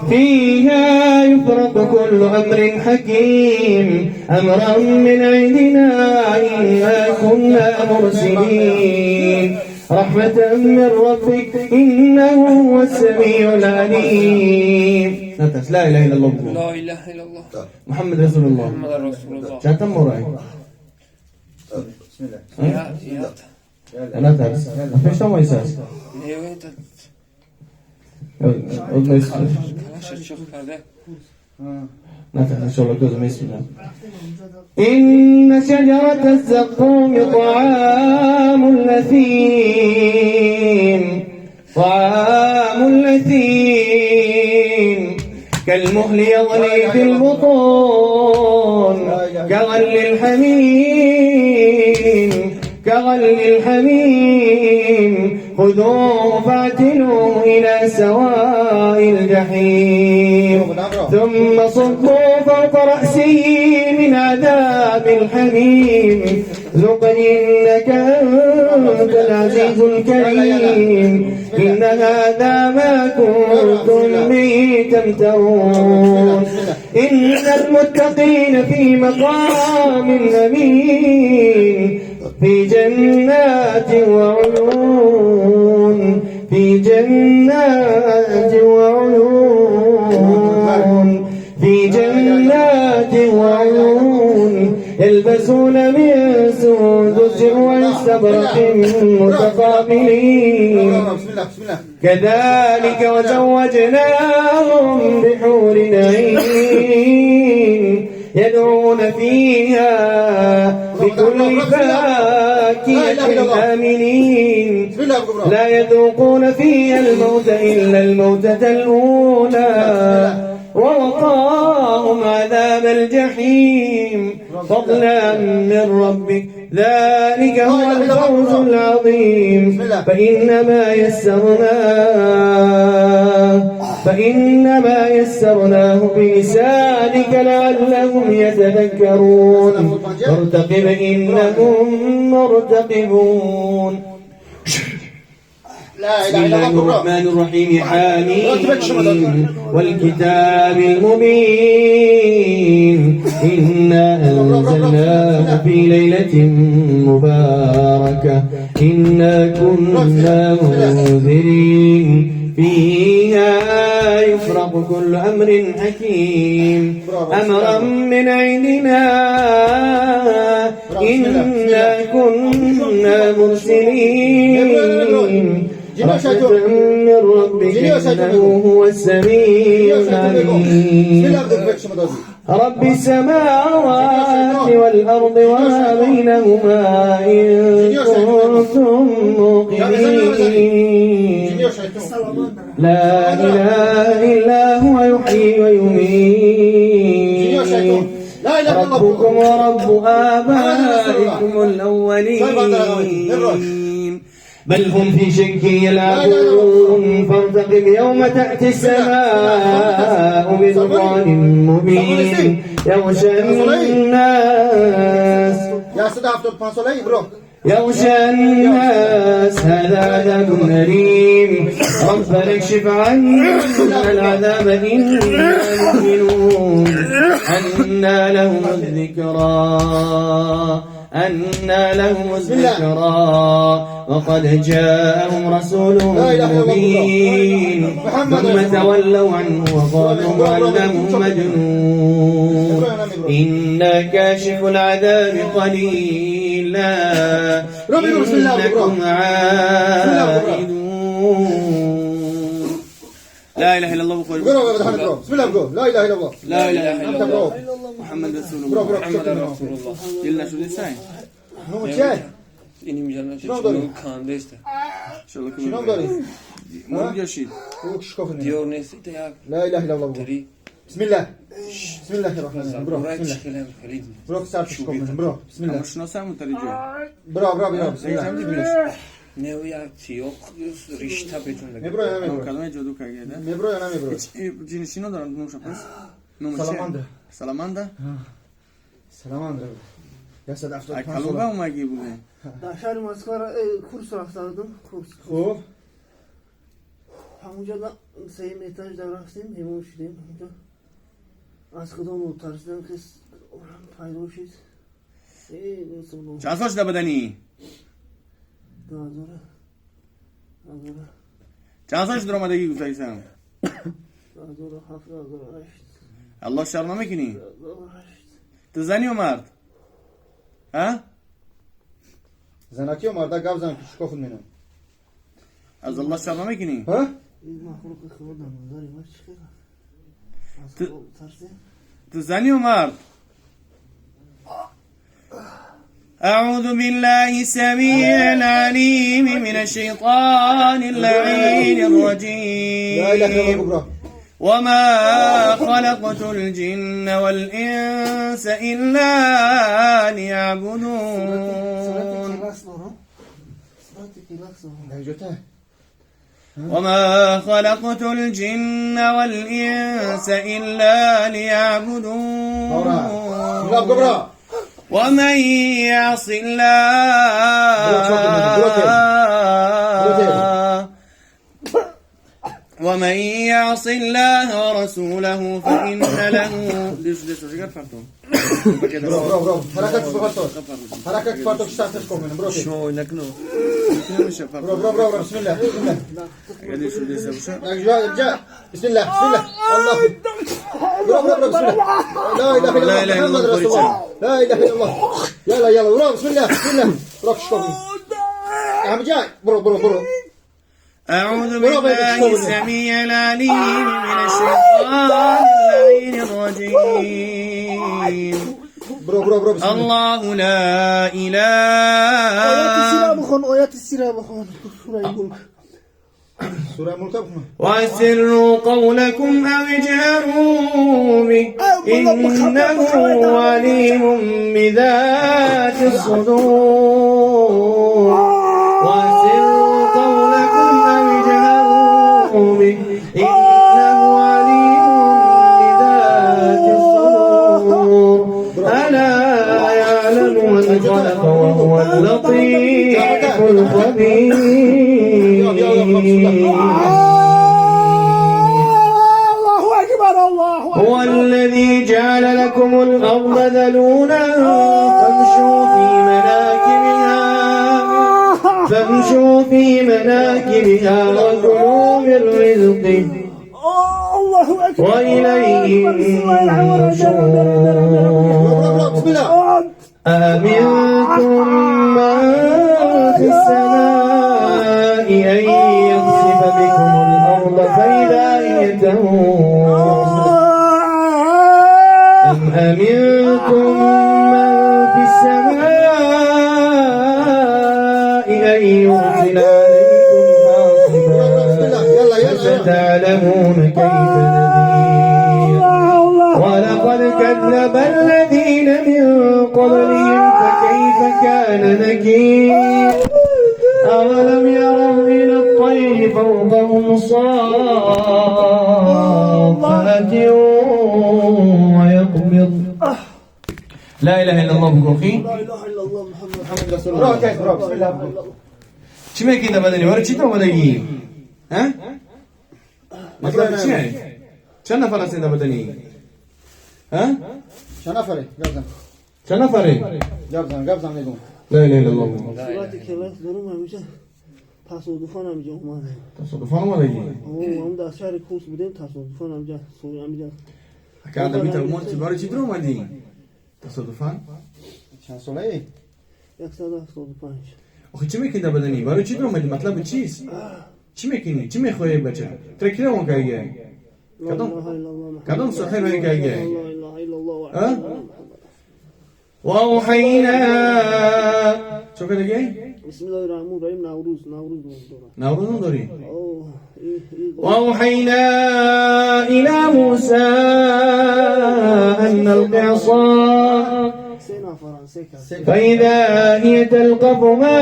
فيها يفرق كل أمر حكيم أمرا من عندنا إنا كنا مرسلين رحمة من ربك إنه هو السميع العليم. لا إله إلا الله. لا إله إلا الله محمد رسول الله. محمد رسول الله. جاتم موراي. بسم الله. يا أنا ترس. فيش ما يساس. Evet. Olma ismi. Arkadaşlar çok nerede? نفتح إن شاء الله جزء من اسمنا. إن شجرة الزقوم طعام الأثيم طعام الأثيم كالمهل يغلي في البطون كغل الحميم خذوه فاعتلوه إلى سواء الجحيم ثم صبوا فوق رأسه من عذاب الحميم ذق إنك أنت العزيز الكريم إن هذا ما كنتم به تمترون إن المتقين في مقام أمين في جنات وعيون في جنات وعيون في جنات وعيون يلبسون من سندس واستبرق متقابلين كذلك وزوجناهم بحور عين يدعون فيها بكل فاكهة آمنين لا يذوقون فيها الموت إلا الموتة الأولى ووقاهم عذاب الجحيم فضلا من ربك ذلك هو الفوز العظيم فإنما يسرناه بلسانك لعلهم يتذكرون فارتقب إنهم مرتقبون. بسم الله الرحمن الرحيم حامين والكتاب المبين إنا أنزلناه في ليلة مباركة إنا كنا منذرين فيها يفرق كل أمر حكيم أمرا من عندنا إنا كنا مرسلين رحمة من ربك إنه هو السميع العليم رب السماوات والأرض وما بينهما إن كنتم موقنين لا إله إلا هو يحيي ويميت ربكم ورب آبائكم الأولين بل هم في شك يلعبون فارتقب يوم تأتي السماء بدخان مبين يغشى الناس هذا عذاب أليم ربنا اكشف عنا العذاب إنا مؤمنون أنى لهم الذكرى وقد جاءهم رسول مبين ثم تولوا عنه وقالوا أنه مجنون إنا كاشف العذاب قليلا إنكم عائدون. لا إله إلا الله بسم الله لا إله إلا الله لا إله إلا الله محمد رسول الله محمد رسول الله يلا شو لسان İnim canına çeşmenin kanında işte. شنو داري؟ مو يشيل ديور نسي تياك لا إله إلا الله بسم الله الرحمن الرحيم برو برو كسر شكوفن برو بسم الله شنو سامو تريجو برو بسم الله Ne o ya yok rişta betunda. Ne bro ya ne bro? Kalmaya jodu kageda. Ne bro ya ne bro? Cinsino da non sapes. Salamandra. Salamandra. Ya sad after. Kaluga mı magi bu ne? Daşar maskara kurs raftardım. Kurs. Xo'p. همونجا سه میتاج در رفتیم همون شدیم همونجا از خدا ترسیدم که پیدا شد چند سالش بدنی؟ 2000 چند سالش در آمدگی گفته ایسم؟ 2007 2008 الله شر نمیکنی؟ تو زنی و مرد؟ ها؟ زنکی و مرده گفت زن که شکافت منم از الله شر نمیکنی؟ ها؟ این مخلوق خدا نظری ما چی کنم از خدا ترسیم تو زنی و مرد؟ أعوذ بالله السميع العليم من الشيطان اللعين لا إله إلا الرجيم الله وما خلقت الجن والإنس إلا ليعبدون نجته وما خلقت الجن والإنس إلا ليعبدون ومن يعص الله ورسوله فإن له حركة فرطوك شتاتش كومن بروتي شو نكنو برو بسم الله بسم الله الله برو بسم الله لا إله إلا الله محمد رسول الله لا إله إلا الله يلا برو بسم الله برو شكومن عم جاي برو أعوذ بالله السميع العليم من الشيطان اللعين الرجيم برو بسم الله الله لا آيات السيرة بخون سورة ملك وأسروا قولكم أو اجهروا به إنه عليم بذات الصدور وأسروا قولكم أو اجهروا به إنه عليم بذات الصدور ألا يعلم من خلق وهو اللطيف الخبير الله أكبر الله هو الذي جعل لكم الأرض ذلولا فامشوا في مناكبها وكلوا من رزقه الله أكبر وإليه النشور بسم الله أأمنتم من في السماء أن يخسف بكم الأرض فإذا هي تمور أم أمنتم من في السماء أن يرسل عليكم حاصبا فستعلمون كيف نذير ولقد كذب الذين من قبلهم فكيف كان نكير أولم يروا إلى الطير فوقهم صافات ويقبض لا إله إلا الله بكوخي لا إله إلا الله محمد رسول الله برو بسم الله چی میگی دا بدنی؟ ولی چی تو بدنی؟ ها؟ مطلب چیه؟ چند نفر هستین دا بدنی؟ ها؟ چند نفره چند نفره؟ گفت زن نگم لا إله إلا الله صورت کلاس دارم همیشه تصادفان همینجا اومده تصادفان اومدگی؟ هم در شهر کوس بودیم تصادفان همینجا سوی همینجا اکه آدمی تا اومد چی برای چی در اومدی؟ تصادفان؟ چند ساله ای؟ 175 آخه چی میکنی در بدنی؟ برای چی در اومدی؟ مطلب چیست؟ چی میکنی؟ چی میخوایی بچه؟ ترکیه اون که ایه؟ کدام سخیر روی که ایه؟ وأوحينا شو كده جاي؟ بسم الله الرحمن الرحيم نوروز نوروز دوري وأوحينا إلى موسى أن ألق عصاه فإذا هي تلقف ما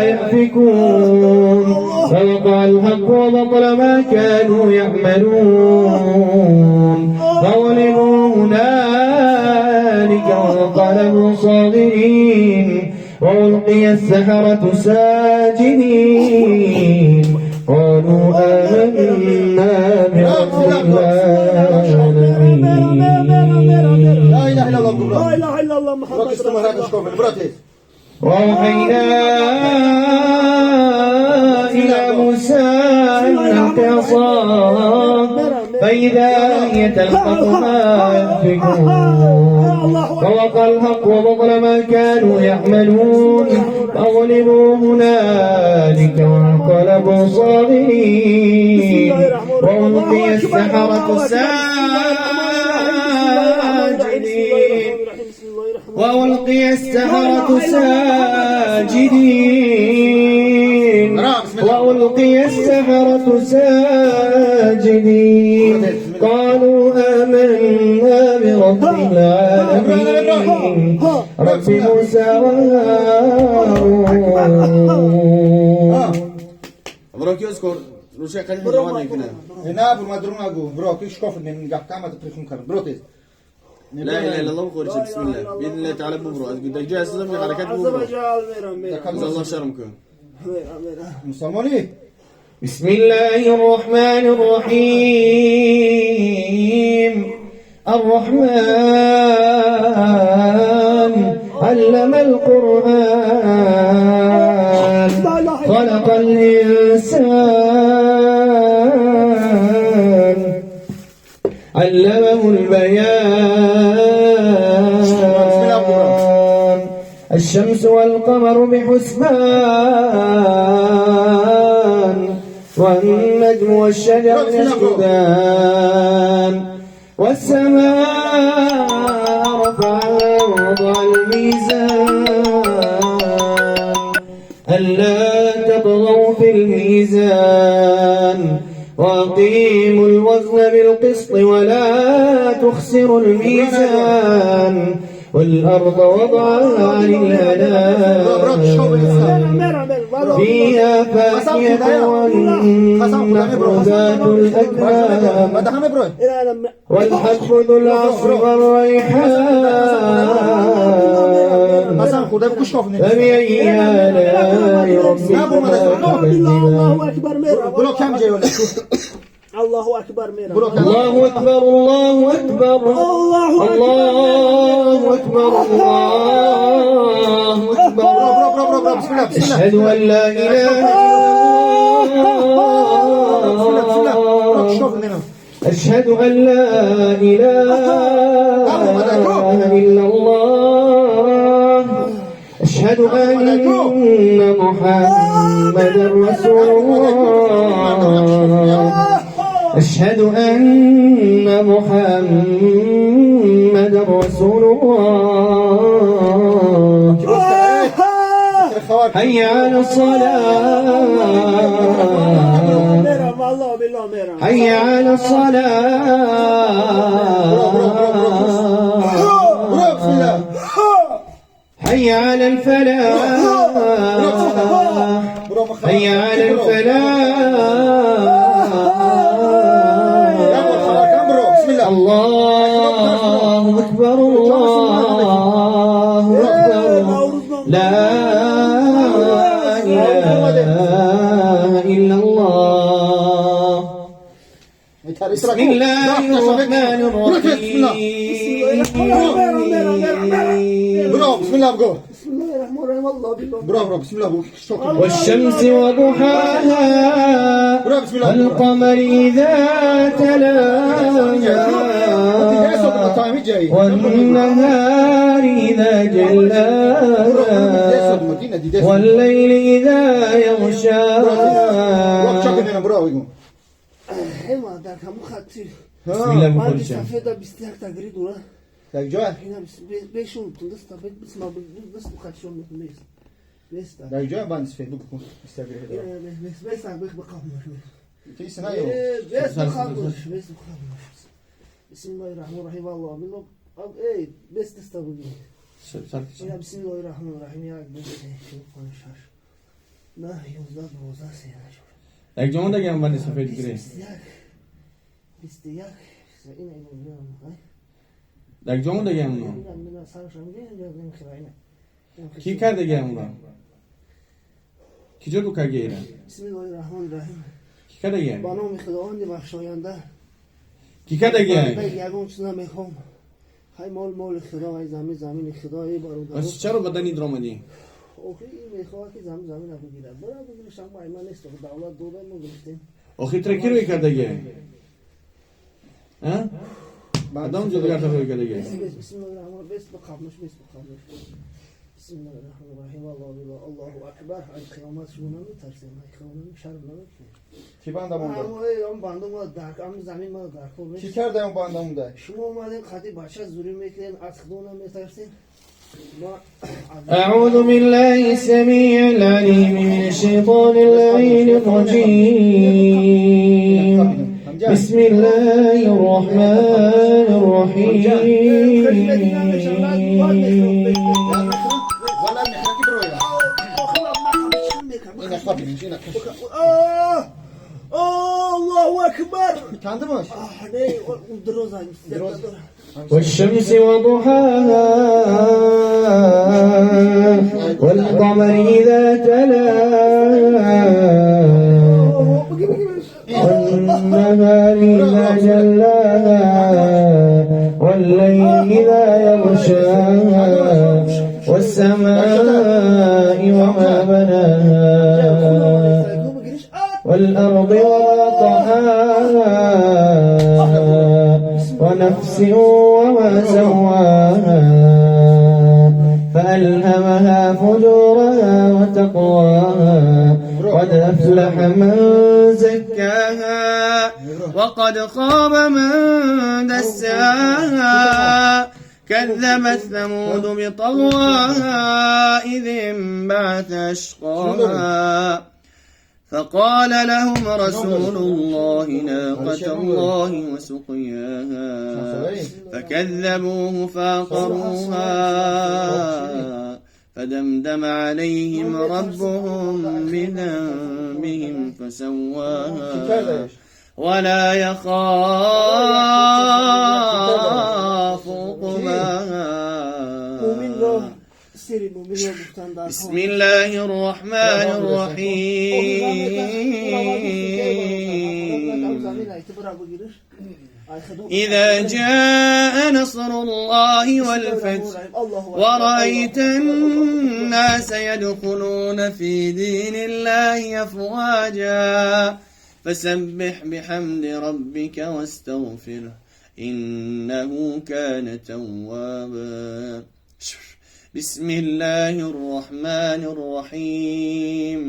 يأفكون فوقع الحق وبطل ما كانوا يعملون فغلبوا هنالك وانقلبوا صاغرين وألقي السحرة ساجدين قالوا آمنا برو کشتم هر کشکافه برو تیز وأوحينا إلى موسى أن ألق عصاه فإذا هي تلقف ما يأفكون ووقع الحق وبطل ما كانوا يعملون فغلبوا هنالك وانقلبوا صاغرين وألقي السحرة ساجدين وألقي السحرة ساجدين وألقي السحرة ساجدين قالوا آمنا برب العالمين رب موسى وهارون برو کی اسکور روشه کاری نمی‌کنه میکنه نه برو مدرون نگو برو کشکافه نمی گفت کامت تریخون کردم برو تیز لا اله الا الله بقول بسم الله باذن الله تعالى ببرو بدك جاهز تزم حركات عز ببرو وجل ميرا جزا الله شرمكم ميرا مسلمانی بسم الله الرحمن الرحيم الرحمن علم القرآن خلق الإنسان علمه البيان الشمس والقمر بحسبان والنجم والشجر يسجدان والسماء رفعها ووضع الميزان ألا تطغوا في الميزان وأقيموا الوزن بالقسط ولا تخسروا الميزان والأرض وضعها للأنام فيها فاكهة والنخل ذات الأكمام والحب ذو العصف والريحان حسن خدا کشکافه نمی فبأي آلاء ربكما تكذبان برو کم جای ولی الله اكبر ميرا برو کم الله أكبر الله أكبر الله أكبر الله أكبر برو بسم الله بسم الله أشهد أن لا إله إلا الله کشکافه نمی أشهد أن لا إله إلا الله أشهد أن محمدا رسول الله أشهد أن محمدا رسول الله حي على الصلاة ميرا والله بالله ميرا حي على برو بسم الله الصلاة حي على الفلاح برو حي على الفلاح برو بسم الله الله أكبر الله أكبر لا إله إلا الله بسم الله الرحمن الرحيم برو بسم الله بگو بسم الله الرحمن الرحيم والله بالله برو بسم الله بگو کشکافه والشمس وضحاها برو بسم الله والقمر إذا تلاها تایمی جایی والنهار إذا جلاها والليل إذا يغشاها برو بگو ايما در كم خاطر بسم الله ما بقول بسافر بستيك تغري دورا در جای هنا بيشون تندس تبيت بس ما بس بخاتشون بس بس در جای بند سفید بکن استقبال بس بس بقام کی سنایو بس بقام بس بقام بسم الله الرحمن الرحيم والله بالله اي بس تستوي يا بسم الله الرحمن الرحيم يا شوف انا شاش لا يوزاد روزا سينا شوف یک جمعه دیگه هم بند سفید گیره بستياك این اینو یک جمعه دیگه هم من سرشم گیرم خیلی کی کرده دیگه هم کی جو که گیره بسم الله الرحمن الرحیم کی کرده دیگه با نام خداوند بخشاینده کی کرده دیگه یگان چیزا میخوام های مال خدا، های زمین خدا، ای بارو پس چرا بدن این درآمدی؟ آخه این میخواد که زمین رو بگیره. برای بگیرش هم ایمان نیست. دولت دو ما گرفتیم. آخه ترکی رو کرده گه. ها؟ بعدم جلوگر رو کرده گه. بسم الله الرحمن الرحیم. بس بقابلش. بسم الله الرحمن الرحیم. الله اکبر. ای قیامت شما میترسیم. ای قیامت شرم نمیکنه. کی بنده مونده؟ اون بنده ما در زمین ما در خود. چی کرده اون بنده مونده؟ شما اومدین خاطی بچه زوری میکنین، از خدا نمیترسین. أعوذ بالله السميع العليم من الشيطان اللعين الرجيم بسم الله الرحمن الرحيم الله أكبر. Tanıdınız? ne درozا والشمس وضحاها والقمر إذا تلاها والنهار إذا جلاها والليل إذا يغشاها والسماء وما بناها والأرض وما طحاها ونفس وما سواها فألهمها فجورها وتقواها قد أفلح من زكاها وقد خاب من دساها كذبت ثمود بطغواها إذ انبعث أشقاها فقال لهم رسول الله ناقة الله وسقياها فكذبوه فعقروها فدمدم عليهم ربهم بذنبهم فسواها ولا يخاف عقباها بسم الله الرحمن الرحيم إذا جاء نصر الله والفتح ورأيت الناس يدخلون في دين الله أفواجا فسبح بحمد ربك واستغفره إنه كان توابا بسم الله الرحمن الرحيم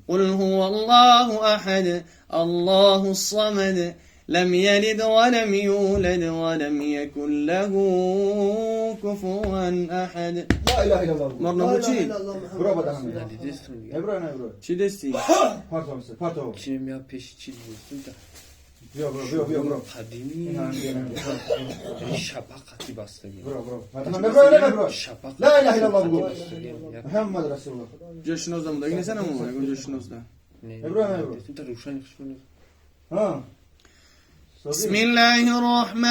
قل هو الله أحد الله الصمد لم يلد ولم يولد ولم يكن له كفوا أحد La ilahe illallah. مرنا بوشي Bura bada hamle. Ebru ne Ebru? چی دستی؟ Parto mısın? Parto. kimya peşi çiziyorsun da Bro. kadimi şapakati bastı gibi. Bro. Tamam Ebru ne Ebru? Şapak. La ilahe illallah bu. Muhammed Resulullah. جشنوزda da yine sen ama var. جشنوزda. Ebru ne Ebru? Sen de ruşan kışmını. Ha. بسم الله الرحمن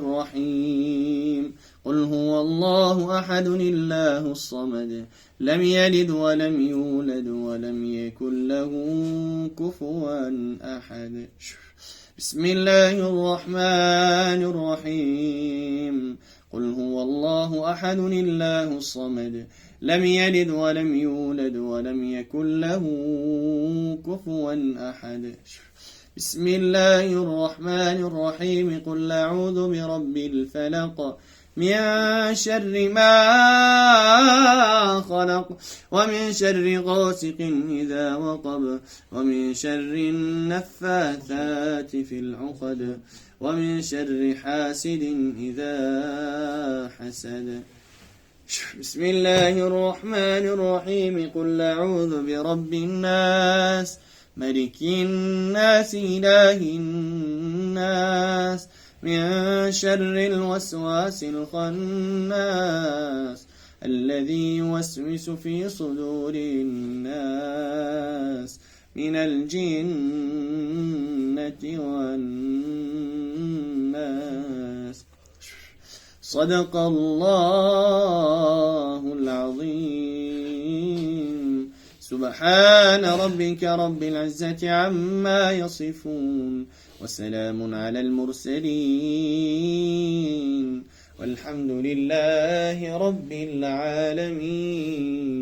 الرحيم قل هو الله أحد الله الصمد لم يلد ولم يولد ولم يكن له كفوا أحد بسم الله الرحمن الرحيم قل هو الله أحد الله الصمد لم يلد ولم يولد ولم يكن له كفوا أحد بسم الله الرحمن الرحيم قل أعوذ برب الفلق من شر ما خلق ومن شر غاسق إذا وقب ومن شر النفاثات في العقد ومن شر حاسد إذا حسد بسم الله الرحمن الرحيم قل أعوذ برب الناس ملك الناس إله الناس من شر الوسواس الخناس الذي يوسوس في صدور الناس من الجنة والناس صدق الله العظيم سبحان ربك رب العزة عما يصفون وسلام على المرسلين والحمد لله رب العالمين.